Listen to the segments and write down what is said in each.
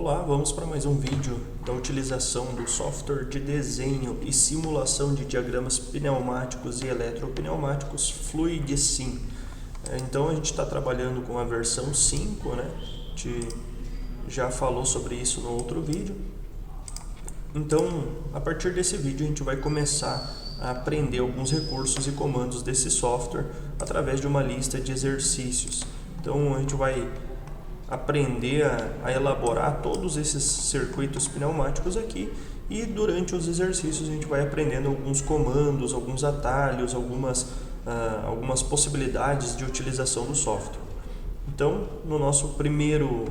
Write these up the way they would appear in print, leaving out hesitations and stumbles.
Olá, vamos para mais um vídeo da utilização do software de desenho e simulação de diagramas pneumáticos e eletropneumáticos FluidSim. Então a gente está trabalhando com a versão 5, né? A gente já falou sobre isso no outro vídeo. Então, a partir desse vídeo a gente vai começar a aprender alguns recursos e comandos desse software através de uma lista de exercícios. Então a gente vai aprender a elaborar todos esses circuitos pneumáticos aqui, e durante os exercícios a gente vai aprendendo alguns comandos, alguns atalhos, algumas possibilidades de utilização do software. Então, no nosso primeiro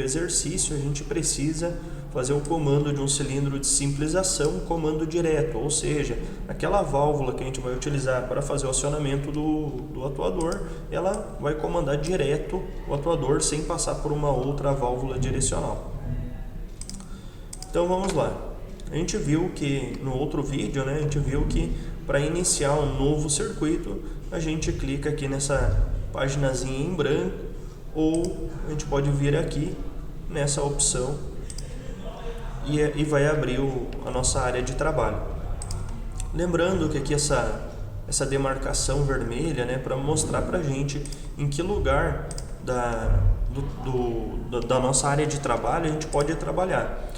exercício, a gente precisa fazer o comando de um cilindro de simplização, comando direto, ou seja, aquela válvula que a gente vai utilizar para fazer o acionamento do atuador, ela vai comandar direto o atuador sem passar por uma outra válvula direcional. Então vamos lá. A gente viu que no outro vídeo, né, a gente viu que para iniciar um novo circuito, a gente clica aqui nessa paginazinha em branco, ou a gente pode vir aqui nessa opção e vai abrir a nossa área de trabalho. Lembrando que aqui essa demarcação vermelha, né, para mostrar para a gente em que lugar da nossa área de trabalho a gente pode trabalhar.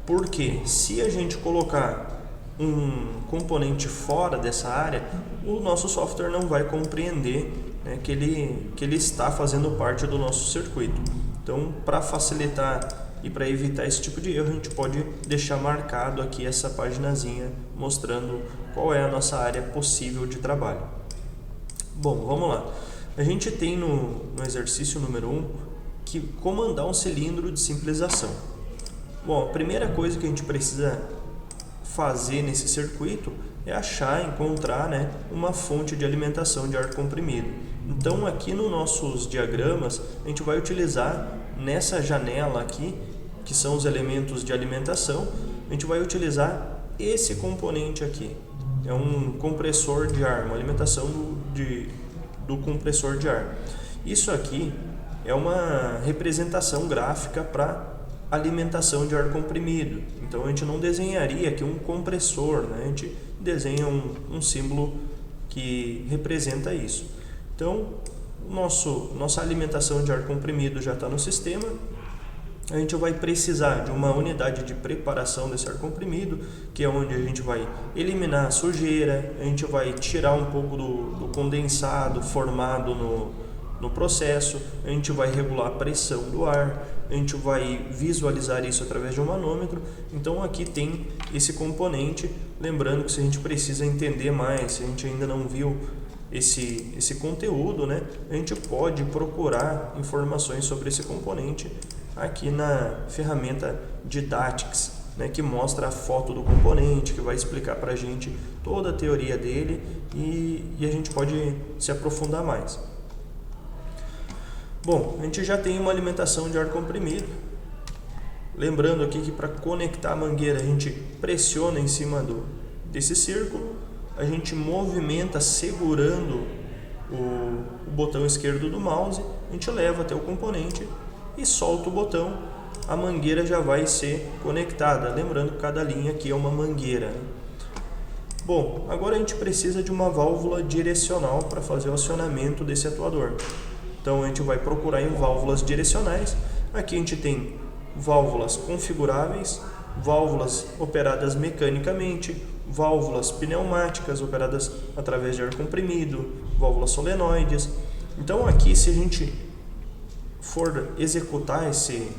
Porque se a gente colocar um componente fora dessa área, o nosso software não vai compreender, né, que ele está fazendo parte do nosso circuito. Então, para facilitar e para evitar esse tipo de erro, a gente pode deixar marcado aqui essa paginazinha mostrando qual é a nossa área possível de trabalho. Bom, vamos lá. A gente tem no exercício número 1 que comandar um cilindro de simplização. Bom, a primeira coisa que a gente precisa fazer nesse circuito é encontrar, né, uma fonte de alimentação de ar comprimido. Então aqui nos nossos diagramas a gente vai utilizar nessa janela aqui, que são os elementos de alimentação, a gente vai utilizar esse componente aqui. É um compressor de ar, uma alimentação do compressor de ar. Isso aqui é uma representação gráfica para alimentação de ar comprimido. Então a gente não desenharia aqui um compressor, né? A gente desenha um símbolo que representa isso. Então, nossa alimentação de ar comprimido já está no sistema. A gente vai precisar de uma unidade de preparação desse ar comprimido, que é onde a gente vai eliminar a sujeira, a gente vai tirar um pouco do condensado formado no processo, a gente vai regular a pressão do ar, a gente vai visualizar isso através de um manômetro. Então aqui tem esse componente, lembrando que se a gente precisa entender mais, se a gente ainda não viu esse conteúdo, né, a gente pode procurar informações sobre esse componente aqui na ferramenta Didactics, né, que mostra a foto do componente, que vai explicar para a gente toda a teoria dele, e a gente pode se aprofundar mais. Bom, a gente já tem uma alimentação de ar comprimido. Lembrando aqui que para conectar a mangueira a gente pressiona em cima desse círculo, a gente movimenta segurando o botão esquerdo do mouse, a gente leva até o componente e solta o botão, a mangueira já vai ser conectada. Lembrando que cada linha aqui é uma mangueira. Bom, agora a gente precisa de uma válvula direcional para fazer o acionamento desse atuador. Então a gente vai procurar em válvulas direcionais. Aqui a gente tem válvulas configuráveis, válvulas operadas mecanicamente, válvulas pneumáticas operadas através de ar comprimido, válvulas solenoides. Então aqui, se a gente for executar esse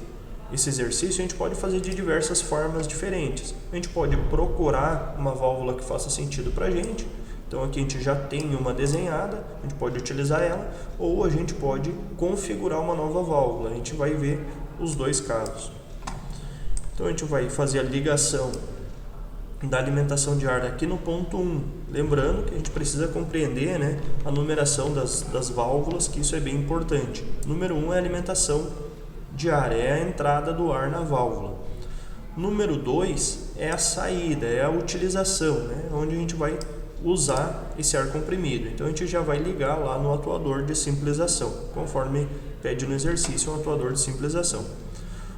exercício, a gente pode fazer de diversas formas diferentes. A gente pode procurar uma válvula que faça sentido para a gente. Então aqui a gente já tem uma desenhada, a gente pode utilizar ela, ou a gente pode configurar uma nova válvula. A gente vai ver os dois casos. Então a gente vai fazer a ligação da alimentação de ar aqui no ponto 1. Lembrando que a gente precisa compreender, né, a numeração das válvulas, que isso é bem importante. Número 1 é a alimentação de ar, é a entrada do ar na válvula. Número 2 é a saída, é a utilização, né, onde a gente vai usar esse ar comprimido. Então a gente já vai ligar lá no atuador de simplização, conforme pede no exercício, um atuador de simplização.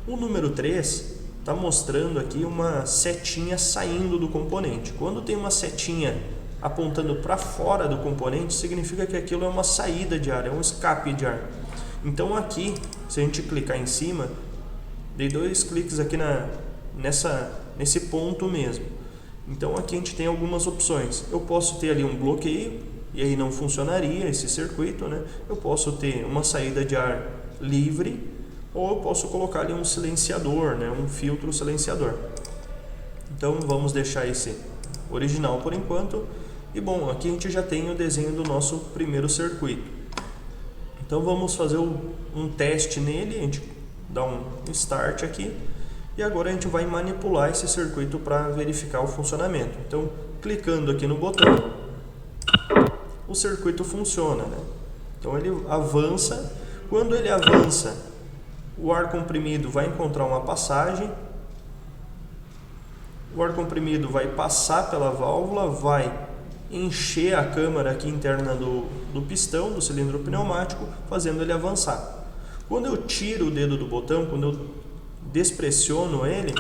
O número 3 está mostrando aqui uma setinha saindo do componente. Quando tem uma setinha apontando para fora do componente, significa que aquilo é uma saída de ar, é um escape de ar. Então aqui, se a gente clicar em cima, dei 2 cliques aqui nesse ponto mesmo. Então aqui a gente tem algumas opções. Eu posso ter ali um bloqueio, e aí não funcionaria esse circuito, né? Eu posso ter uma saída de ar livre, ou eu posso colocar ali um silenciador, né? Um filtro silenciador. Então vamos deixar esse original por enquanto. E bom, aqui a gente já tem o desenho do nosso primeiro circuito. Então vamos fazer um teste nele, a gente dá um start aqui. E agora a gente vai manipular esse circuito para verificar o funcionamento. Então, clicando aqui no botão, o circuito funciona, né? Então ele avança. Quando ele avança, o ar comprimido vai encontrar uma passagem. O ar comprimido vai passar pela válvula, vai encher a câmara aqui interna do pistão, do cilindro pneumático, fazendo ele avançar. Quando eu tiro o dedo do botão, quando eu despressiono ele,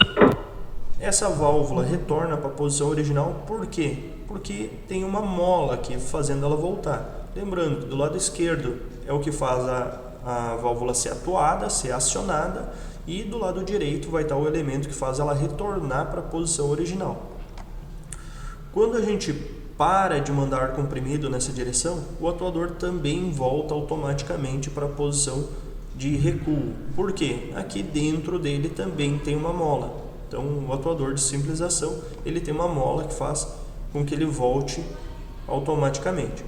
essa válvula retorna para a posição original. Por quê? Porque tem uma mola aqui fazendo ela voltar. Lembrando que do lado esquerdo é o que faz a válvula ser atuada, ser acionada, e do lado direito vai estar o elemento que faz ela retornar para a posição original. Quando a gente para de mandar ar comprimido nessa direção, o atuador também volta automaticamente para a posição de recuo. Por quê? Aqui dentro dele também tem uma mola. Então o atuador de simples ação, ele tem uma mola que faz com que ele volte automaticamente.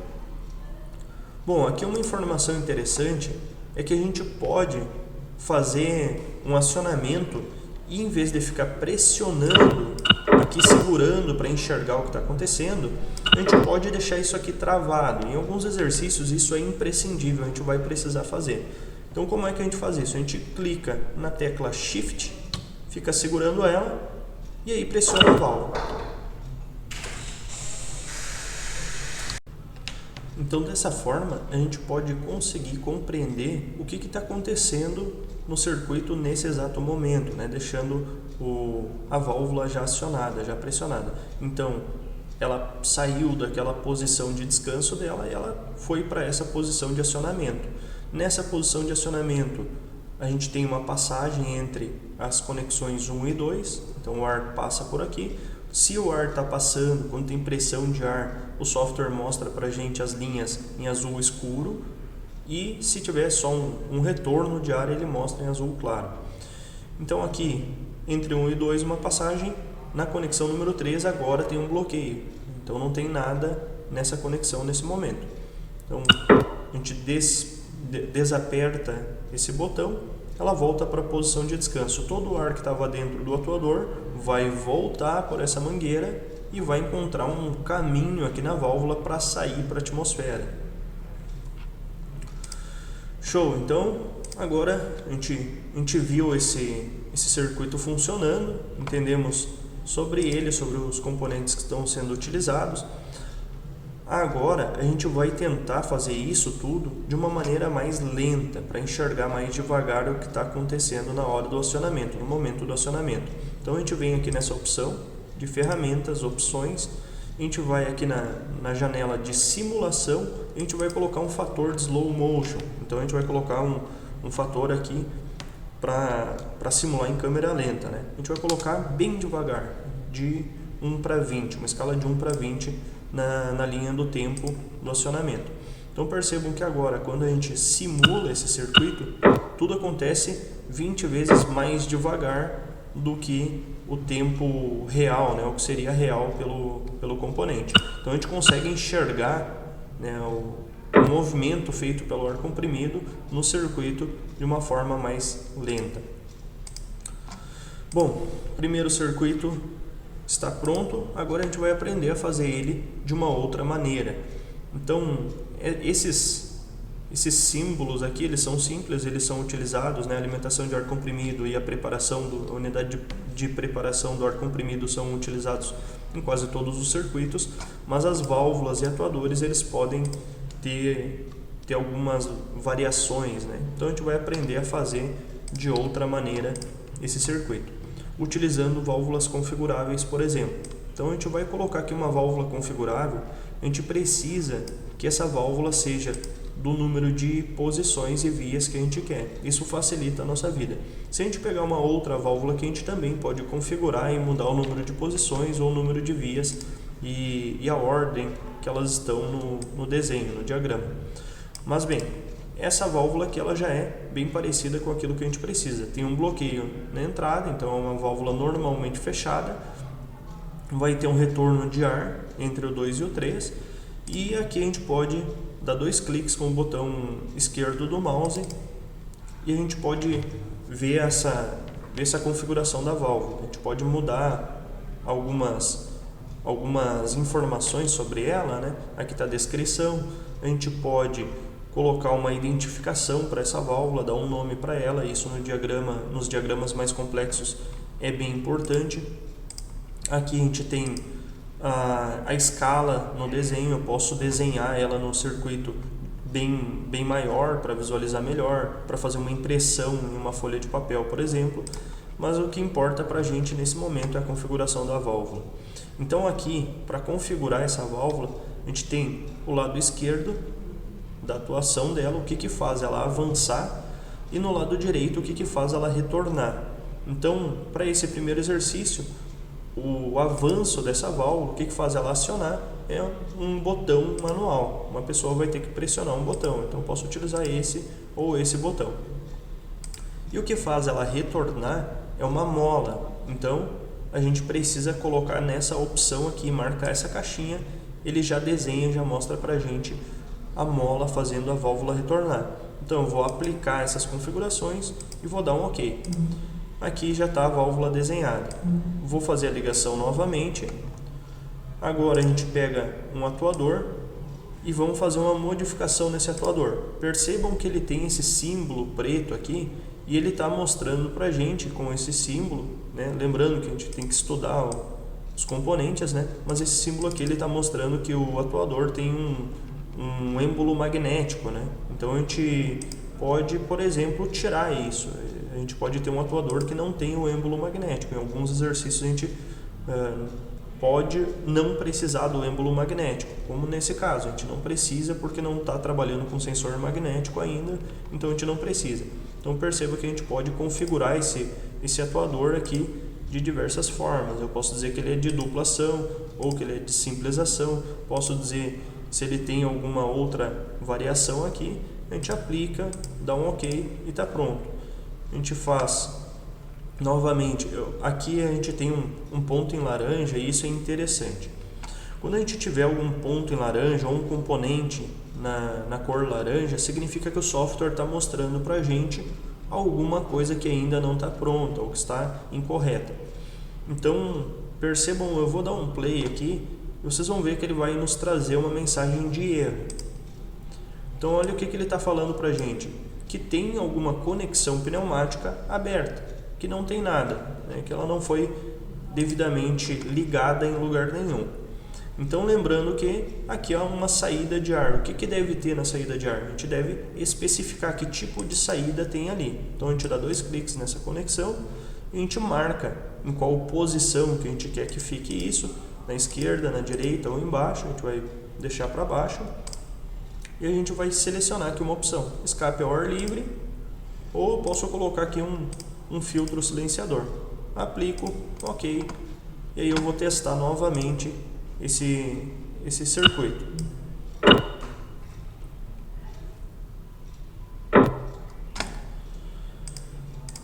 Bom, aqui uma informação interessante é que a gente pode fazer um acionamento e, em vez de ficar pressionando aqui, segurando para enxergar o que está acontecendo, a gente pode deixar isso aqui travado. Em alguns exercícios isso é imprescindível, a gente vai precisar fazer. Então como é que a gente faz isso? A gente clica na tecla Shift, fica segurando ela e aí pressiona a válvula. Então dessa forma a gente pode conseguir compreender o que está acontecendo no circuito nesse exato momento, né? Deixando a válvula já acionada, já pressionada. Então ela saiu daquela posição de descanso dela e ela foi para essa posição de acionamento. Nessa posição de acionamento a gente tem uma passagem entre as conexões 1 e 2, então o ar passa por aqui. Se o ar está passando, quando tem pressão de ar, o software mostra para a gente as linhas em azul escuro, e se tiver só um retorno de ar, ele mostra em azul claro. Então aqui, entre 1 e 2, uma passagem. Na conexão número 3 agora tem um bloqueio, então não tem nada nessa conexão nesse momento. Então a gente desaperta esse botão, ela volta para a posição de descanso. Todo o ar que estava dentro do atuador vai voltar por essa mangueira e vai encontrar um caminho aqui na válvula para sair para a atmosfera. Show! Então agora a gente viu esse circuito funcionando, entendemos sobre ele, sobre os componentes que estão sendo utilizados. Agora a gente vai tentar fazer isso tudo de uma maneira mais lenta, para enxergar mais devagar o que está acontecendo na hora do acionamento, no momento do acionamento. Então a gente vem aqui nessa opção de ferramentas, opções, a gente vai aqui na janela de simulação, a gente vai colocar um fator de slow motion. Então a gente vai colocar um fator aqui para simular em câmera lenta, né? A gente vai colocar bem devagar, de 1 para 20, uma escala de 1 para 20 na linha do tempo do acionamento. Então percebam que agora, quando a gente simula esse circuito, tudo acontece 20 vezes mais devagar do que o tempo real, né, o que seria real pelo componente. Então a gente consegue enxergar, né, o movimento feito pelo ar comprimido no circuito de uma forma mais lenta. Bom, primeiro circuito está pronto, agora a gente vai aprender a fazer ele de uma outra maneira. Então esses símbolos aqui, eles são simples, eles são utilizados, né? A alimentação de ar comprimido e a unidade de preparação do ar comprimido são utilizados em quase todos os circuitos, mas as válvulas e atuadores, eles podem ter algumas variações, né? Então a gente vai aprender a fazer de outra maneira esse circuito, utilizando válvulas configuráveis, por exemplo. Então a gente vai colocar aqui uma válvula configurável, a gente precisa que essa válvula seja do número de posições e vias que a gente quer. Isso facilita a nossa vida. Se a gente pegar uma outra válvula que a gente também pode configurar e mudar o número de posições ou o número de vias e a ordem que elas estão no desenho, no diagrama. Mas bem, essa válvula aqui ela já é bem parecida com aquilo que a gente precisa. Tem um bloqueio na entrada, então é uma válvula normalmente fechada. Vai ter um retorno de ar entre o 2 e o 3. E aqui a gente pode dar 2 cliques com o botão esquerdo do mouse e a gente pode ver essa configuração da válvula. A gente pode mudar algumas informações sobre ela, né? Aqui está a descrição. A gente pode colocar uma identificação para essa válvula, dar um nome para ela. Isso nos diagramas mais complexos é bem importante. Aqui a gente tem a escala no desenho. Eu posso desenhar ela no circuito bem maior para visualizar melhor, para fazer uma impressão em uma folha de papel, por exemplo. Mas o que importa para a gente nesse momento é a configuração da válvula. Então aqui, para configurar essa válvula, a gente tem o lado esquerdo da atuação dela, o que faz ela avançar, e no lado direito, o que faz ela retornar. Então, para esse primeiro exercício, o avanço dessa válvula, o que faz ela acionar é um botão manual. Uma pessoa vai ter que pressionar um botão, então eu posso utilizar esse ou esse botão. E o que faz ela retornar é uma mola, então a gente precisa colocar nessa opção aqui, marcar essa caixinha, ele já desenha, já mostra pra gente a mola fazendo a válvula retornar. Então eu vou aplicar essas configurações e vou dar um OK. Aqui já está a válvula desenhada. Vou fazer a ligação novamente. Agora a gente pega um atuador e vamos fazer uma modificação nesse atuador. Percebam que ele tem esse símbolo preto aqui e ele está mostrando para a gente com esse símbolo, né? Lembrando que a gente tem que estudar os componentes, né? Mas esse símbolo aqui ele está mostrando que o atuador tem um êmbolo magnético, né? Então a gente pode, por exemplo, tirar isso. A gente pode ter um atuador que não tem o êmbolo magnético. Em alguns exercícios a gente pode não precisar do êmbolo magnético, como nesse caso. A gente não precisa porque não está trabalhando com sensor magnético ainda, então a gente não precisa. Então perceba que a gente pode configurar esse atuador aqui de diversas formas. Eu posso dizer que ele é de dupla ação ou que ele é de simples ação. Posso dizer se ele tem alguma outra variação aqui. A gente aplica, dá um OK e está pronto. A gente faz novamente. Aqui a gente tem um ponto em laranja e isso é interessante. Quando a gente tiver algum ponto em laranja ou um componente na cor laranja, significa que o software está mostrando para a gente alguma coisa que ainda não está pronta ou que está incorreta. Então percebam, eu vou dar um play aqui e vocês vão ver que ele vai nos trazer uma mensagem de erro. Então olha o que ele está falando para a gente, que tem alguma conexão pneumática aberta, que não tem nada, né? Que ela não foi devidamente ligada em lugar nenhum. Então lembrando que aqui há uma saída de ar. O que deve ter na saída de ar? A gente deve especificar que tipo de saída tem ali. Então a gente dá 2 cliques nessa conexão e a gente marca em qual posição que a gente quer que fique isso, na esquerda, na direita ou embaixo. A gente vai deixar para baixo e a gente vai selecionar aqui uma opção, escape ao ar livre, ou posso colocar aqui um filtro silenciador. Aplico, OK, e aí eu vou testar novamente esse circuito.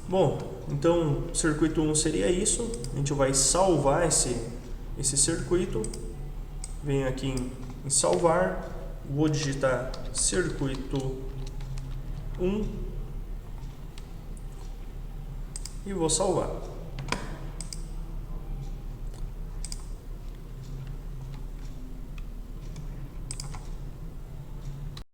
Bom, então circuito 1 seria isso. A gente vai salvar esse circuito. Venho aqui em salvar, vou digitar circuito 1 e vou salvar.